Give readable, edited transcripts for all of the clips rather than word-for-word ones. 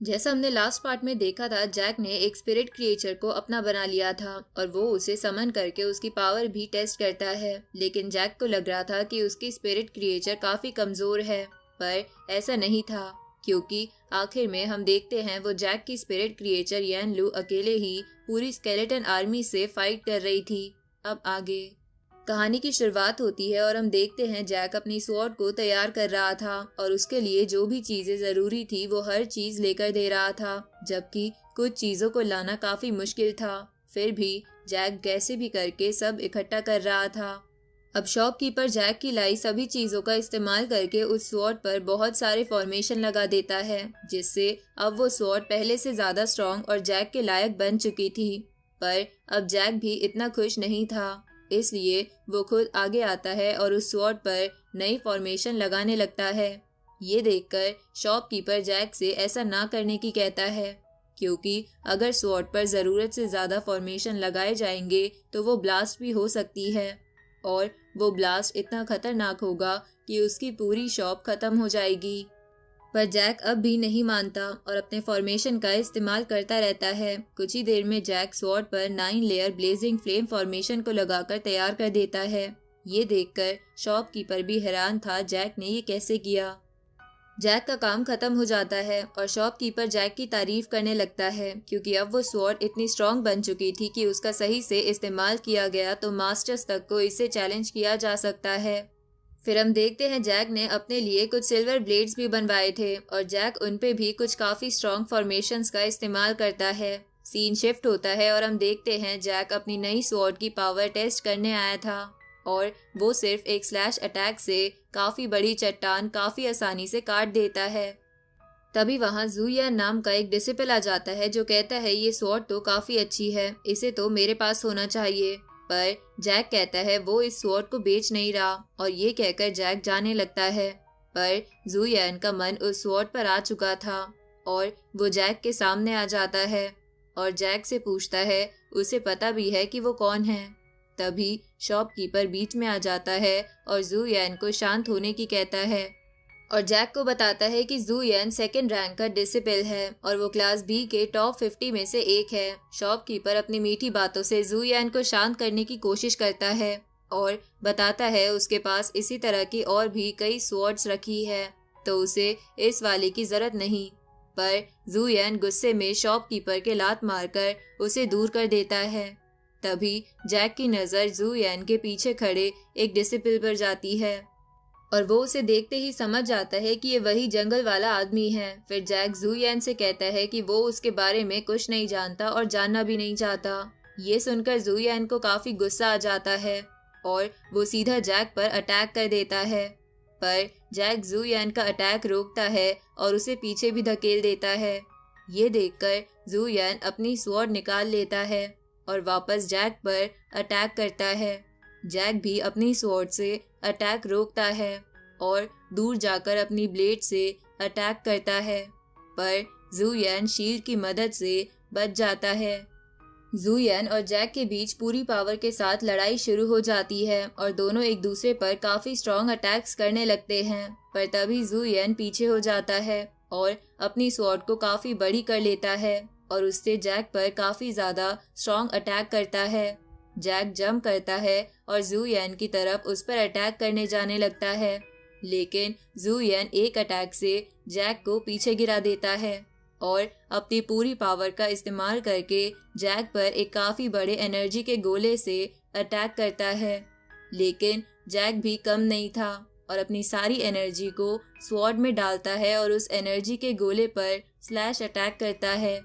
जैसा हमने last part में देखा था, जैक ने एक स्पिरिट क्रिएचर को अपना बना लिया था और वो उसे समन करके उसकी पावर भी टेस्ट करता है। लेकिन जैक को लग रहा था कि उसकी स्पिरिट क्रिएचर काफी कमजोर है, पर ऐसा नहीं था, क्योंकि आखिर में हम देखते हैं वो जैक की स्पिरिट क्रिएचर यान लू अकेले ही पूरी स्केलेटन आर्मी से फाइट कर रही थी। अब आगे कहानी की शुरुआत होती है और हम देखते हैं जैक अपनी स्वॉर्ड को तैयार कर रहा था और उसके लिए जो भी चीजें जरूरी थी वो हर चीज लेकर दे रहा था, जबकि कुछ चीजों को लाना काफी मुश्किल था। फिर भी जैक कैसे भी करके सब इकट्ठा कर रहा था। अब शॉपकीपर जैक की लाई सभी चीजों का इस्तेमाल करके उस स्वॉर्ड पर बहुत सारे फॉर्मेशन लगा देता है, जिससे अब वो स्वॉर्ड पहले से ज्यादा स्ट्रॉन्ग और जैक के लायक बन चुकी थी। पर अब जैक भी इतना खुश नहीं था, इसलिए वो खुद आगे आता है और उस स्वॉर्ड पर नई फॉर्मेशन लगाने लगता है। ये देखकर शॉपकीपर जैक से ऐसा ना करने की कहता है, क्योंकि अगर स्वॉर्ड पर जरूरत से ज्यादा फॉर्मेशन लगाए जाएंगे तो वो ब्लास्ट भी हो सकती है और वो ब्लास्ट इतना खतरनाक होगा कि उसकी पूरी शॉप खत्म हो जाएगी। पर जैक अब भी नहीं मानता और अपने फॉर्मेशन का इस्तेमाल करता रहता है। कुछ ही देर में जैक स्वॉर्ड पर 9 लेयर ब्लेजिंग फ्लेम फॉर्मेशन को लगाकर तैयार कर देता है। ये देखकर शॉपकीपर भी हैरान था, जैक ने ये कैसे किया। जैक का काम खत्म हो जाता है और शॉपकीपर जैक की तारीफ करने लगता है, क्योंकि अब वो स्वॉर्ड इतनी स्ट्रॉन्ग बन चुकी थी कि उसका सही से इस्तेमाल किया गया तो मास्टर्स तक को इससे चैलेंज किया जा सकता है। फिर हम देखते हैं जैक ने अपने लिए कुछ सिल्वर ब्लेड्स भी बनवाए थे और जैक उन पे भी कुछ काफी स्ट्रॉन्ग फॉर्मेशंस का इस्तेमाल करता है। सीन शिफ्ट होता है और हम देखते हैं जैक अपनी नई स्वॉर्ड की पावर टेस्ट करने आया था और वो सिर्फ एक स्लैश अटैक से काफी बड़ी चट्टान काफी आसानी से काट देता है। तभी वहां ज़ुयान नाम का एक डिसिपल आ जाता है जो कहता है ये स्वॉर्ड तो काफी अच्छी है, इसे तो मेरे पास होना चाहिए। पर जैक कहता है वो इस स्वॉर्ड को बेच नहीं रहा और ये कहकर जैक जाने लगता है। पर ज़ुयान का मन उस स्वॉर्ड पर आ चुका था और वो जैक के सामने आ जाता है और जैक से पूछता है उसे पता भी है कि वो कौन है। तभी शॉपकीपर बीच में आ जाता है और ज़ुयान को शांत होने की कहता है और जैक को बताता है कि ज़ुयान 2nd रैंक का डिसिपल है और वो क्लास बी के टॉप 50 में से एक है। शॉपकीपर अपनी मीठी बातों से ज़ुयान को शांत करने की कोशिश करता है और बताता है उसके पास इसी तरह की और भी कई स्वॉर्ड्स रखी है, तो उसे इस वाले की जरूरत नहीं। पर ज़ुयान गुस्से में शॉपकीपर के लात मारकर उसे दूर कर देता है। तभी जैक की नज़र ज़ुयान के पीछे खड़े एक डिसिपल पर जाती है और वो उसे देखते ही समझ जाता है कि ये वही जंगल वाला आदमी है। फिर जैक ज़ुयान से कहता है कि वो उसके बारे में कुछ नहीं जानता और जानना भी नहीं चाहता। ये सुनकर ज़ुयान को काफी गुस्सा आ जाता है और वो सीधा जैक पर अटैक कर देता है। पर जैक ज़ुयान का अटैक रोकता है और उसे पीछे भी धकेल देता है। ये देखकर ज़ुयान अपनी स्वॉर्ड निकाल लेता है और वापस जैक पर अटैक करता है। जैक भी अपनी स्वॉर्ड से अटैक रोकता है और दूर जाकर अपनी ब्लेड से अटैक करता है, पर ज़ुयान शील्ड की मदद से बच जाता है। ज़ुयान और जैक के बीच पूरी पावर के साथ लड़ाई शुरू हो जाती है और दोनों एक दूसरे पर काफी स्ट्रॉन्ग अटैक्स करने लगते हैं। पर तभी ज़ुयान पीछे हो जाता है और अपनी स्वॉर्ड को काफी बड़ी कर लेता है और उससे जैक पर काफी ज्यादा स्ट्रॉन्ग अटैक करता है। जैक जंप करता है और ज़ुयान की तरफ उस पर अटैक करने जाने लगता है, लेकिन ज़ुयान एक अटैक से जैक को पीछे गिरा देता है और अपनी पूरी पावर का इस्तेमाल करके जैक पर एक काफी बड़े एनर्जी के गोले से अटैक करता है। लेकिन जैक भी कम नहीं था और अपनी सारी एनर्जी को स्वॉर्ड में डालता है और उस एनर्जी के गोले पर स्लैश अटैक करता है,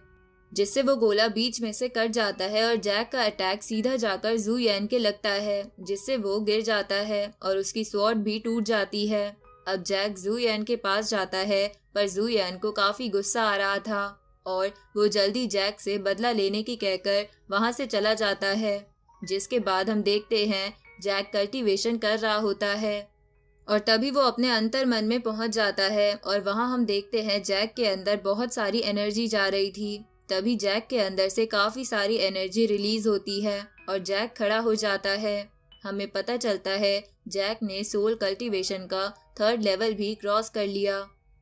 जिससे वो गोला बीच में से कट जाता है और जैक का अटैक सीधा जाकर ज़ुयान के लगता है, जिससे वो गिर जाता है और उसकी स्वॉर्ड भी टूट जाती है। अब जैक ज़ुयान के पास जाता है, पर ज़ुयान को काफी गुस्सा आ रहा था और वो जल्दी जैक से बदला लेने की कहकर वहां से चला जाता है। जिसके बाद हम देखते हैं जैक कल्टीवेशन कर रहा होता है और तभी वो अपने अंतर मन में पहुंच जाता है और वहां हम देखते हैं जैक के अंदर बहुत सारी एनर्जी जा रही थी। तभी जैक के अंदर से काफी सारी एनर्जी रिलीज होती है और जैक खड़ा हो जाता है। हमें पता चलता है जैक ने सोल कल्टीवेशन का 3rd लेवल भी क्रॉस कर लिया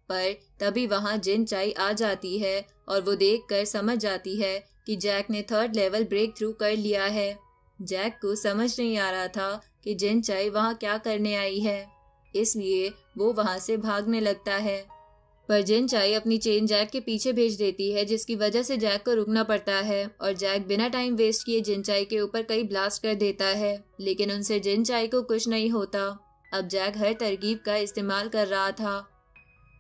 पर तभी वहां जिन चाई आ जाती है और वो देखकर समझ जाती है कि जैक ने 3rd लेवल ब्रेक थ्रू कर लिया है। जैक को समझ नहीं आ रहा था कि जिन चाई वहां क्या करने आई है, इसलिए वो वहां से भागने लगता है। पर जिन चाई अपनी चेन जैक के पीछे भेज देती है, जिसकी वजह से जैक को रुकना पड़ता है और जैक बिना टाइम वेस्ट किए जिन चाई के ऊपर कई ब्लास्ट कर देता है, लेकिन उनसे जिन चाई को कुछ नहीं होता। अब जैक हर तरकीब का इस्तेमाल कर रहा था,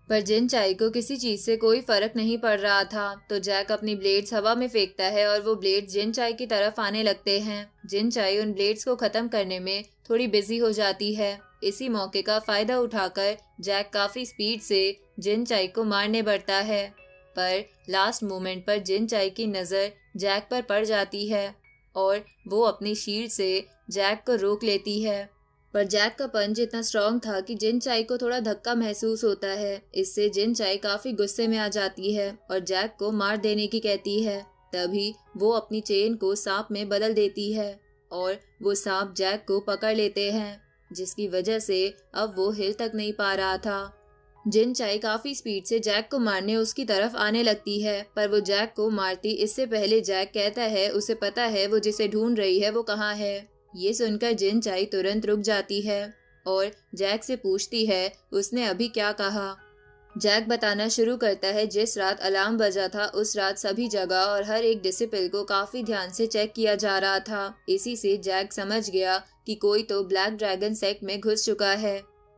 पर जिन चाई को किसी चीज से कोई फर्क नहीं पड़ रहा था। तो जैक अपनी ब्लेड्स हवा में फेंकता है और वो ब्लेड्स जिन चाई की तरफ आने लगते हैं। जिन चाई उन ब्लेड्स को खत्म करने में थोड़ी बिजी हो जाती है। इसी मौके का फायदा उठाकर जैक काफी स्पीड से जिन चाई को मारने बढ़ता है, पर लास्ट मोमेंट पर जिन चाई की नजर जैक पर पड़ जाती है और वो अपनी शील्ड से जैक को रोक लेती है। पर जैक का पंच इतना स्ट्रॉन्ग था कि जिन चाई को थोड़ा धक्का महसूस होता है। इससे जिन चाई काफी गुस्से में आ जाती है और जैक को मार देने की कहती है। तभी वो अपनी चेन को सांप में बदल देती है और वो सांप जैक को पकड़ लेते हैं, जिसकी वजह से अब वो हिल तक नहीं पा रहा था। जिन चाई काफी स्पीड से जैक को मारने उसकी तरफ आने लगती है, पर वो जैक को मारती इससे पहले जैक कहता है उसे पता है वो जिसे ढूंढ रही है वो कहाँ है। ये सुनकर जिन चाई तुरंत रुक जाती है और जैक से पूछती है उसने अभी क्या कहा। जैक बताना शुरू करता है जिस रात अलार्म बजा था उस रात सभी जगह और हर एक डिसिपल को काफी ध्यान से चेक किया जा रहा था। इसी से जैक समझ गया कि कोई तो ब्लैक ड्रैगन सेक्ट में घुस चुका है।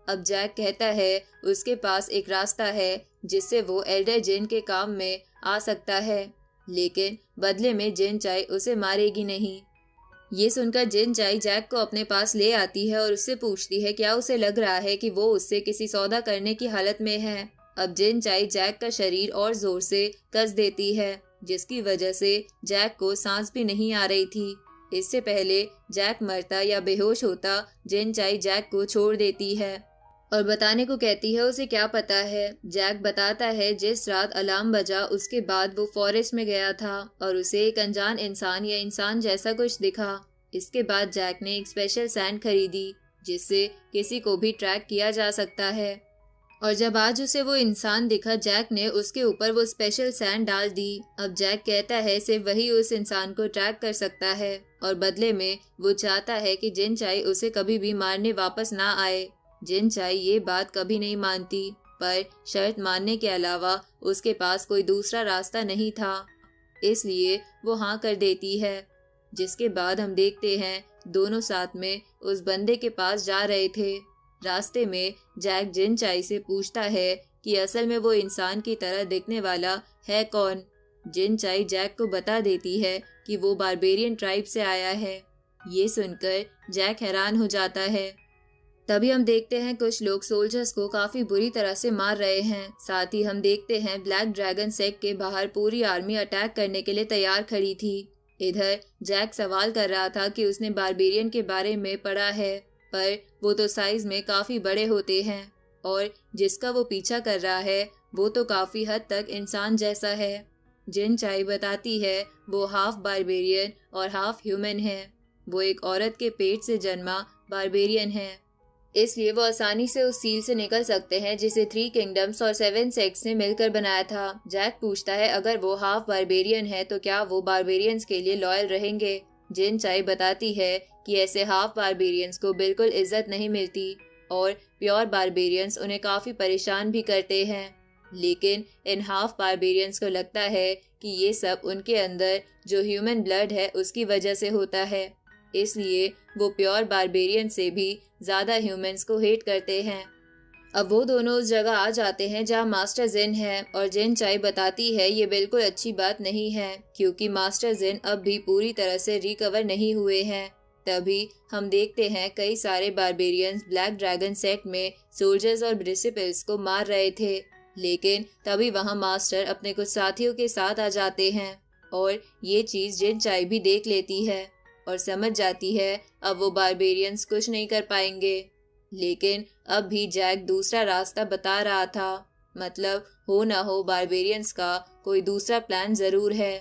अब जैक कहता है उसके पास एक रास्ता है जिससे वो एल्डर जिन के काम में आ सकता है, लेकिन बदले में जिन चाई उसे मारेगी नहीं। ये सुनकर जिन चाई जैक को अपने पास ले आती है और उससे पूछती है क्या उसे लग रहा है कि वो उससे किसी सौदा करने की हालत में है। अब जिन चाई जैक का शरीर और जोर से कस देती है, जिसकी वजह से जैक को सांस भी नहीं आ रही थी। इससे पहले जैक मरता या बेहोश होता, जिन चाई जैक को छोड़ देती है और बताने को कहती है उसे क्या पता है। जैक बताता है जिस रात अलार्म बजा उसके बाद वो फॉरेस्ट में गया था और उसे एक अनजान इंसान या इंसान जैसा कुछ दिखा। इसके बाद जैक ने एक स्पेशल सैंड खरीदी जिससे किसी को भी ट्रैक किया जा सकता है, और जब आज उसे वो इंसान दिखा जैक ने उसके ऊपर वो स्पेशल सैंड डाल दी। अब जैक कहता है सिर्फ वही उस इंसान को ट्रैक कर सकता है और बदले में वो चाहता है कि जिन चाई उसे कभी भी मारने वापस ना आए। जिन चाई ये बात कभी नहीं मानती, पर शर्त मानने के अलावा उसके पास कोई दूसरा रास्ता नहीं था, इसलिए वो हाँ कर देती है। जिसके बाद हम देखते हैं दोनों साथ में उस बंदे के पास जा रहे थे। रास्ते में जैक जिन चाई से पूछता है कि असल में वो इंसान की तरह दिखने वाला है कौन। जिन चाई जैक को बता देती है कि वो बारबेरियन ट्राइब से आया है। ये सुनकर जैक हैरान हो जाता है। तभी हम देखते हैं कुछ लोग सोल्जर्स को काफी बुरी तरह से मार रहे हैं। साथ ही हम देखते हैं ब्लैक ड्रैगन सेक्ट के बाहर पूरी आर्मी अटैक करने के लिए तैयार खड़ी थी। इधर जैक सवाल कर रहा था कि उसने बारबेरियन के बारे में पढ़ा है, पर वो तो साइज में काफी बड़े होते हैं और जिसका वो पीछा कर रहा है वो तो काफी हद तक इंसान जैसा है। जिन चाई बताती है वो हाफ बारबेरियन और हाफ ह्यूमन है। वो एक औरत के पेट से जन्मा बारबेरियन है, इसलिए वो आसानी से उस सील से निकल सकते हैं जिसे 3 किंगडम्स और 7 सेक्ट्स ने मिलकर बनाया था। जैक पूछता है अगर वो हाफ बारबेरियन है तो क्या वो बारबेरियंस के लिए लॉयल रहेंगे। जिन चाई बताती है कि ऐसे हाफ बारबेरियंस को बिल्कुल इज्जत नहीं मिलती और प्योर बारबेरियंस उन्हें काफी परेशान भी करते हैं, लेकिन इन हाफ बारबेरियंस को लगता है कि ये सब उनके अंदर जो ह्यूमन ब्लड है उसकी वजह से होता है, इसलिए वो प्योर बारबेरियन से भी ज्यादा ह्यूमंस को हेट करते हैं। अब वो दोनों उस जगह आ जाते हैं जहाँ मास्टर जिन है और जिन चाई बताती है ये बिल्कुल अच्छी बात नहीं है क्योंकि मास्टर जिन अब भी पूरी तरह से रिकवर नहीं हुए हैं। तभी हम देखते हैं कई सारे बारबेरियंस ब्लैक ड्रैगन सेक्ट में सोल्जर्स और डिसिपल्स को मार रहे थे, लेकिन तभी वहाँ मास्टर अपने कुछ साथियों के साथ आ जाते हैं और ये चीज जिन चाई भी देख लेती है और समझ जाती है अब वो बारबेरियंस कुछ नहीं कर पाएंगे। लेकिन अब भी जैक दूसरा रास्ता बता रहा था, मतलब हो ना हो बारबेरियंस का कोई दूसरा प्लान जरूर है।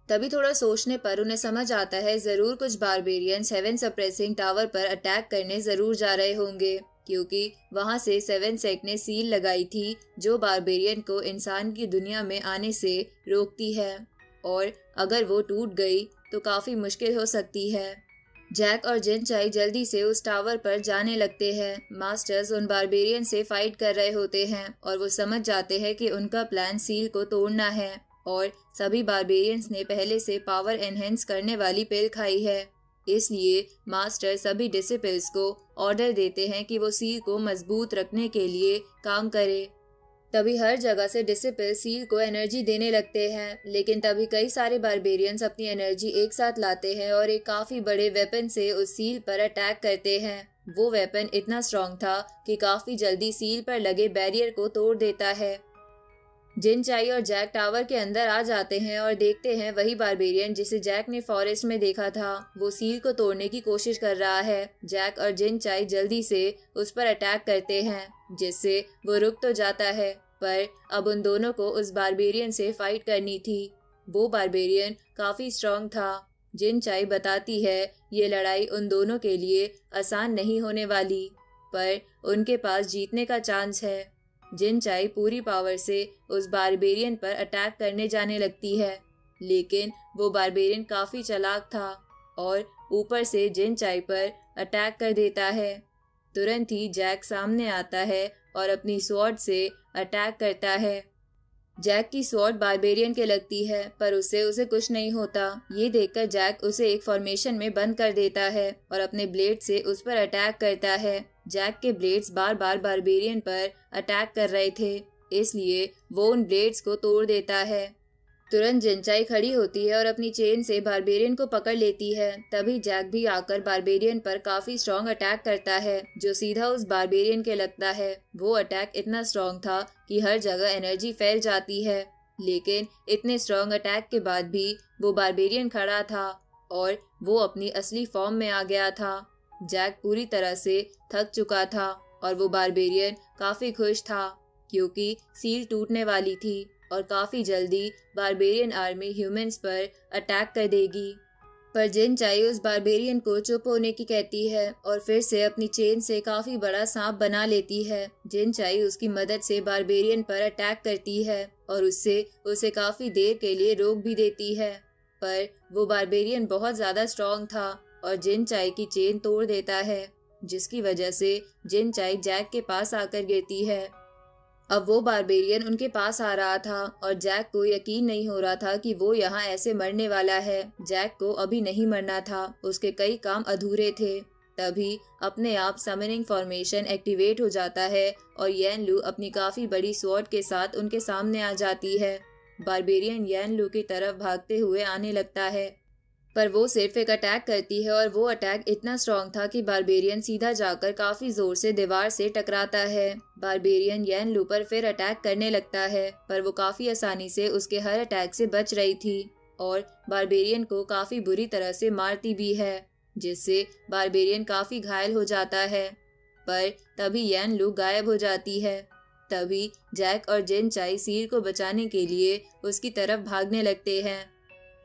तभी थोड़ा सोचने पर उन्हें समझ आता है जरूर कुछ बारबेरियंस हेवन सप्रेसिंग टावर पर अटैक करने जरूर जा रहे होंगे। क्योंकि वहां से 7 सेक्ट ने सील लगाई थी जो बारबेरियन को इंसान की दुनिया में आने से रोकती है, और अगर वो टूट गई तो काफी मुश्किल हो सकती है। जैक और जिन चाई जल्दी से उस टावर पर जाने लगते हैं। मास्टर्स उन बारबेरियन से फाइट कर रहे होते हैं और वो समझ जाते हैं कि उनका प्लान सील को तोड़ना है, और सभी बारबेरियंस ने पहले से पावर एनहेंस करने वाली पिल खाई है। इसलिए मास्टर सभी डिसिपल्स को ऑर्डर देते हैं कि वो सील को मजबूत रखने के लिए काम करे। तभी हर जगह से डिसिपल सील को एनर्जी देने लगते हैं, लेकिन तभी कई सारे बारबेरियंस अपनी एनर्जी एक साथ लाते हैं और एक काफी बड़े वेपन से उस सील पर अटैक करते हैं। वो वेपन इतना स्ट्रॉन्ग था कि काफी जल्दी सील पर लगे बैरियर को तोड़ देता है। जिन चाई और जैक टावर के अंदर आ जाते हैं और देखते हैं वही बारबेरियन जिसे जैक ने फॉरेस्ट में देखा था, वो सील को तोड़ने की कोशिश कर रहा है। जैक और जिन चाई जल्दी से उस पर अटैक करते हैं, जिससे वो रुक तो जाता है, पर अब उन दोनों को उस बारबेरियन से फाइट करनी थी। वो बारबेरियन काफी स्ट्रॉन्ग था। जिन चाई बताती है ये लड़ाई उन दोनों के लिए आसान नहीं होने वाली, पर उनके पास जीतने का चांस है। जिन चाई पूरी पावर से उस बारबेरियन पर अटैक करने जाने लगती है, लेकिन वो बारबेरियन काफी चालाक था और ऊपर से जिन चाई पर अटैक कर देता है। तुरंत ही जैक सामने आता है और अपनी स्वॉर्ड से अटैक करता है। जैक की स्वॉर्ड बारबेरियन के लगती है, पर उससे उसे कुछ नहीं होता। ये देखकर जैक उसे एक फॉर्मेशन में बंद कर देता है और अपने ब्लेड से उस पर अटैक करता है। जैक के ब्लेड्स बार बार बारबेरियन पर अटैक कर रहे थे, इसलिए वो उन ब्लेड्स को तोड़ देता है। तुरंत जिनचाई खड़ी होती है और अपनी चेन से बारबेरियन को पकड़ लेती है। तभी जैक भी आकर बारबेरियन पर काफी स्ट्रॉन्ग अटैक करता है, जो सीधा उस बारबेरियन के लगता है। वो अटैक इतना स्ट्रॉन्ग था कि हर जगह एनर्जी फैल जाती है, लेकिन इतने स्ट्रॉन्ग अटैक के बाद भी वो बारबेरियन खड़ा था और वो अपनी असली फॉर्म में आ गया था। जैक पूरी तरह से थक चुका था और वो बारबेरियन काफी खुश था, क्योंकि सील टूटने वाली थी और काफी जल्दी बारबेरियन आर्मी ह्यूमंस पर अटैक कर देगी। पर जिन चाई उस बारबेरियन को चुप होने की कहती है और फिर से अपनी चेन से काफी बड़ा सांप बना लेती है। जिन चाई उसकी मदद से बारबेरियन पर अटैक करती है और उससे उसे काफी देर के लिए रोक भी देती है, पर वो बारबेरियन बहुत ज्यादा स्ट्रॉन्ग था और जिन चाई की चेन तोड़ देता है, जिसकी वजह से जिन चाई जैक के पास आकर गिरती है। अब वो बारबेरियन उनके पास आ रहा था और जैक को यकीन नहीं हो रहा था कि वो यहाँ ऐसे मरने वाला है। जैक को अभी नहीं मरना था, उसके कई काम अधूरे थे। तभी अपने आप समनिंग फॉर्मेशन एक्टिवेट हो जाता है और येन लू अपनी काफी बड़ी स्वॉर्ड के साथ उनके सामने आ जाती है। बारबेरियन येन लू की तरफ भागते हुए आने लगता है, पर वो सिर्फ एक अटैक करती है और वो अटैक इतना स्ट्रॉन्ग था कि बारबेरियन सीधा जाकर काफी जोर से दीवार से टकराता है। बारबेरियन येन लू पर फिर अटैक करने लगता है, पर वो काफी आसानी से उसके हर अटैक से बच रही थी और बारबेरियन को काफी बुरी तरह से मारती भी है, जिससे बारबेरियन काफी घायल हो जाता है। पर तभी येन लू गायब हो जाती है। तभी जैक और जिन चाई सील को बचाने के लिए उसकी तरफ भागने लगते हैं,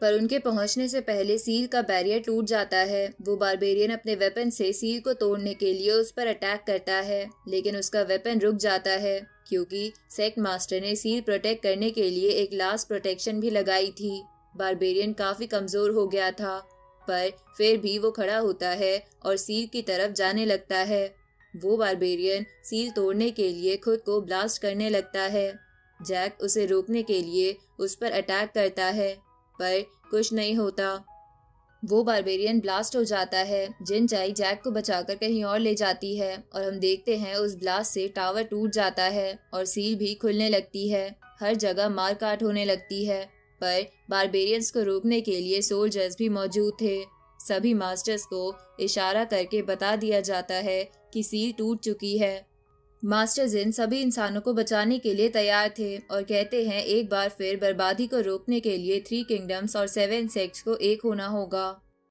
पर उनके पहुंचने से पहले सील का बैरियर टूट जाता है। वो बारबेरियन अपने वेपन से सील को तोड़ने के लिए उस पर अटैक करता है, लेकिन उसका वेपन रुक जाता है, क्योंकि सेक्ट मास्टर ने सील प्रोटेक्ट करने के लिए एक लास्ट प्रोटेक्शन भी लगाई थी। बारबेरियन काफी कमजोर हो गया था, पर फिर भी वो खड़ा होता है और सील की तरफ जाने लगता है। वो बारबेरियन सील तोड़ने के लिए खुद को ब्लास्ट करने लगता है। जैक उसे रोकने के लिए उस पर अटैक करता है, पर कुछ नहीं होता। वो बारबेरियन ब्लास्ट हो जाता है। जिन चाई जैक को बचाकर कहीं और ले जाती है और हम देखते हैं उस ब्लास्ट से टावर टूट जाता है और सील भी खुलने लगती है। हर जगह मार काट होने लगती है, पर बारबेरियंस को रोकने के लिए सोल्जर्स भी मौजूद थे। सभी मास्टर्स को इशारा करके बता दिया जाता है कि सील टूट चुकी है। मास्टर जिन सभी इंसानों को बचाने के लिए तैयार थे और कहते हैं एक बार फिर बर्बादी को रोकने के लिए 3 किंगडम्स और 7 सेक्ट्स को एक होना होगा।